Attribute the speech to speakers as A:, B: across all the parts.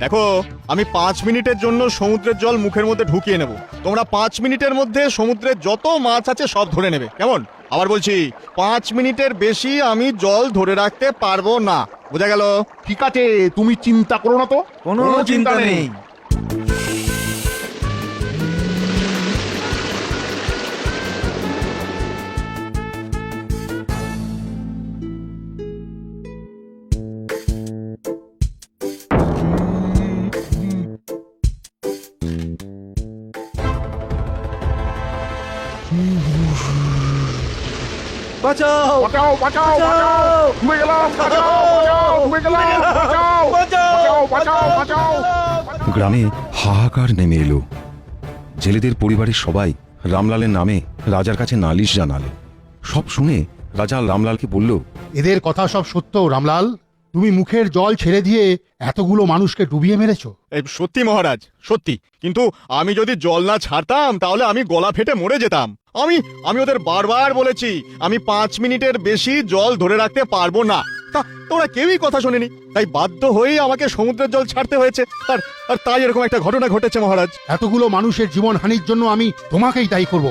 A: দেখো, আমি 5 মিনিটের জন্য সমুদ্রের জল মুখের মধ্যে ঢুকিয়ে নেব। তোমরা 5 মিনিটের মধ্যে সমুদ্রের যত মাছ আছে সব ধরে নেবে, কেমন? আবার বলছি, 5 মিনিটের বেশি আমি জল ধরে রাখতে পারবো না, বোঝা গেল?
B: ঠিক আছে, তুমি চিন্তা করো না তো।
C: কোনো চিন্তা নেই। বাঁচাও
B: বাঁচাও বাঁচাও বাঁচাও, ডুবে গেলাম, বাঁচাও বাঁচাও, ডুবে গেলাম, বাঁচাও বাঁচাও বাঁচাও বাঁচাও।
D: গ্রামে হাহাকার নেমে এলো। জেলেদের পরিবারের সবাই রামলালের নামে রাজার কাছে নালিশ জানালো। সব শুনে রাজা রামলালকে বলল,
E: এদের কথা সব সত্য রামলাল? তুমি মুখের জল ছেড়ে দিয়ে এতগুলো মানুষকে ডুবিয়ে মেরেছো?
A: এই সত্যি মহারাজ, সত্যি। কিন্তু আমি যদি জল না ছাড়তাম তাহলে আমি গলা ফেটে মরে যেতাম। আমি ওদের বারবার বলেছি আমি 5 মিনিটের বেশি জল ধরে রাখতে পারবো না, তা তোরা কেউই কথা শোনেনি। তাই বাধ্য হয়েই আমাকে সমুদ্রের জল ছাড়তে হয়েছে। আর তাই এরকম একটা ঘটনা ঘটেছে মহারাজ।
E: এতগুলো মানুষের জীবন হানির জন্য আমি তোমাকেই দায়ী করব।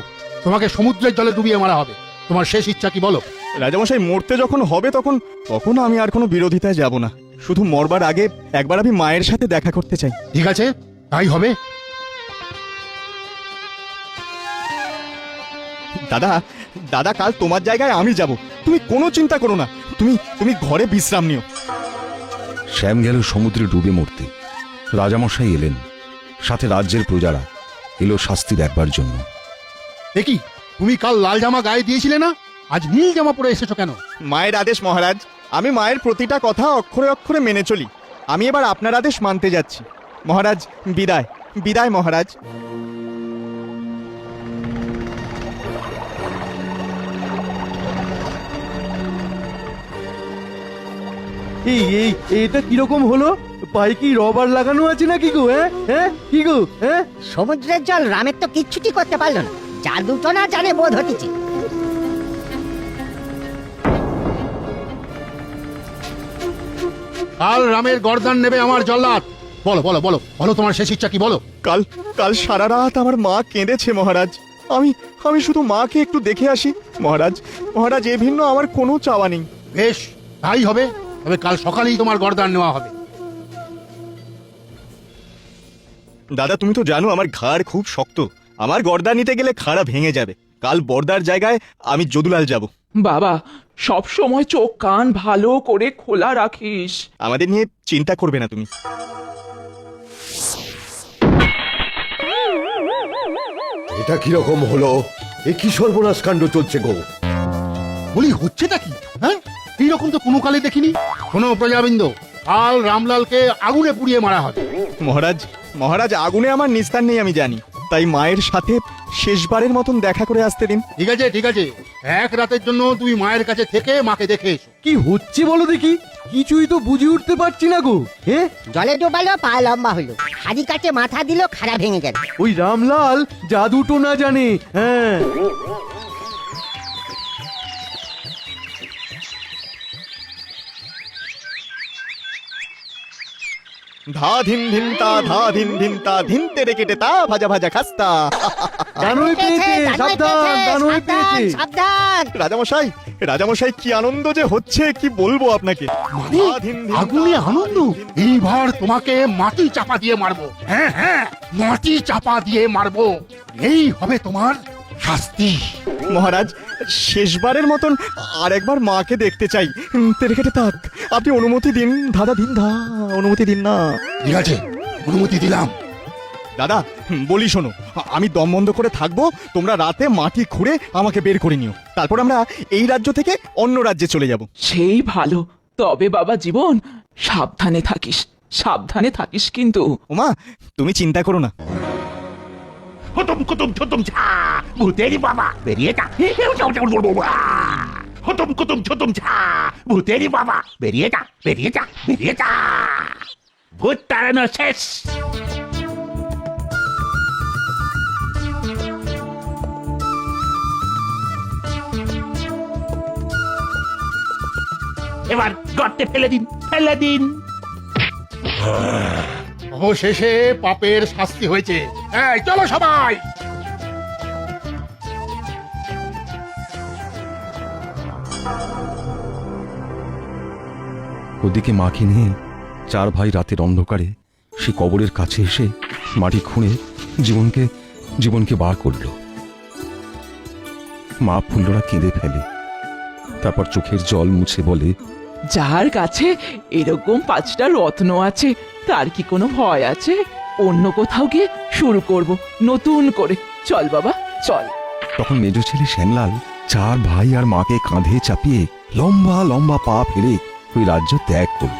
E: তোমাকে সমুদ্রের জলে ডুবিয়ে মারা হবে। তোমার শেষ ইচ্ছা কি বলো?
A: রাজামশাই, মরতে যখন হবে তখন আমি আর কোনো বিরোধিতায় যাব না। শুধু মরবার আগে একবার আমি মায়ের সাথে দেখা করতে চাই।
E: ঠিক আছে, তাই হবে।
A: দাদা কাল তোমার জায়গায় আমি যাব, তুমি কোনো চিন্তা করো না। তুমি ঘরে বিশ্রাম নিও।
D: শ্যাম গেল সমুদ্রে ডুবে মরতে। রাজামশাই এলেন, সাথে রাজ্যের প্রজারা এলো শাস্তি দেখবার জন্য।
E: দেখি, তুমি কাল লাল জামা গায়ে দিয়েছিলে না, আজ নীল জামা পরে এসেছো কেন?
A: মায়ের আদেশ মহারাজ, আমি মায়ের প্রতিটা কথা অক্ষরে অক্ষরে মেনে চলি। আমি এবার আপনার আদেশ মানতে যাচ্ছি। মহারাজ বিদায়, বিদায় মহারাজ।
C: এটা কিরকম হলো? পায়ে কি রবার লাগানো আছে নাকি গো? হ্যাঁ কি গো?
F: সমুদ্রের জল রামের তো কিচ্ছুটি করতে পারলো না, জাদু তো না জানে বোধ হতেছে।
E: কাল রামের গর্দান নেবে আমার জল্লাদ। বলো বলো বলো বলো, তোমার শেষ ইচ্ছা কি বলো?
A: কাল সারা রাত আমার মা কেঁদেছে মহারাজ। আমি শুধু মাকে একটু দেখে আসি মহারাজ, এ ভিন্ন আমার কোনো চাওয়া নেই।
E: বেশ, তাই হবে। তবে কাল সকালেই তোমার গর্দান নেওয়া হবে।
A: দাদা, তুমি তো জানো আমার ঘাড় খুব শক্ত। আমার গর্দা নিতে গেলে খাড়া ভেঙে যাবে। কাল বর্দার জায়গায় আমি যদুলাল যাব।
G: বাবা, সব সময় চোখ কান ভালো করে খোলা রাখিস।
A: আমাদের নিয়ে চিন্তা করবে না তুমি।
H: এটা কিরকম হলো? এ কি সর্বনাশ কাণ্ড চলছে গো?
E: বলি, হচ্ছেটা কি? হ্যাঁ, এইরকম তো কোনো কালে দেখিনি। শোনো প্রজাবৃন্দ, কাল রামলালকে আগুনে পুড়িয়ে মারা হবে।
A: মহারাজ আগুনে আমার নিস্তার নেই আমি জানি। তাই মায়ের সাথে শেষবারের মতন দেখা করে আসতে দিন।
E: ঠিক আছে ঠিক আছে, এক রাতের জন্য তুমি মায়ের কাছে থেকে মাকে দেখে এসো।
C: কি হচ্ছে বলো দেখি? কিছুই তো বুঝে উঠতে পারছি না গো।
F: জলে ডোবালো, পা লম্বা হলো, হাড়ি কাটে মাথা দিল, খাড়া ভেঙে গেল।
C: ওই রামলাল জাদু তো না জানে। হ্যাঁ,
A: ধা ধিন ধিনতা ধিনতে রে কেটে তা ভাজা ভাজা খাস্তা।
C: দানই পেয়েছে, সাবধান, দানই পেয়েছে।
F: সাবধান।
A: রাজামশাই কি আনন্দ যে হচ্ছে কি বলবো আপনাকে।
E: মানে আগুনে আনন্দ? এইবার তোমাকে মাটি চাপা দিয়ে মারবো। হ্যাঁ হ্যাঁ, মাটি চাপা দিয়ে মারবো। এই হবে তোমার শাস্তি।
A: মহারাজ, শেষবারের মতন আর একবার মাকে দেখতে চাই। তেরে কেটে তাক, আপনি অনুমতি দিন। দাদা দিন, অনুমতি দিন না।
E: ঠিক আছে, অনুমতি দিলাম।
A: দাদা বলি শোনো, আমি দম বন্ধ করে থাকবো, তোমরা রাতে মাটি খুঁড়ে আমাকে বের করে নিও। তারপর আমরা এই রাজ্য থেকে অন্য রাজ্যে চলে যাব।
G: সেই ভালো। তবে বাবা জীবন, সাবধানে থাকিস কিন্তু।
A: ওমা, তুমি চিন্তা করো না।
B: হতম কুতুম ছতুম ছা, ভূতেরি বাবা বেরিয়ে যা। হতম কুতুম ছতুম ছা, ভূতেরি বাবা বেরিয়ে যা, বেরিয়ে যা, বেরিয়ে যা। ভূত তাড়ানো শেষ। এবার গর্তে ফেলে দিন, ফেলে দিন।
E: অবশেষে পাপের শাস্তি হয়েছে। এই চলো সবাই।
D: ওদিকে মাকে নিয়ে চার ভাই রাতের অন্ধকারে সে কবরের কাছে এসে মাটি খুঁড়ে জীবনকে বার করল। মা ফুল্লরা কেঁদে ফেলে, তারপর চোখের জল মুছে বলে,
G: যার কাছে এরকম 5টা রত্ন আছে তার কি কোনো ভয় আছে? অন্য কোথাও গিয়ে শুরু করব নতুন করে। চল বাবা চল।
D: তখন মেজ ছেলে শ্যামলাল চার ভাই আর মাকে কাঁধে চাপিয়ে লম্বা লম্বা পা ফেলে ওই রাজ্য ত্যাগ করল।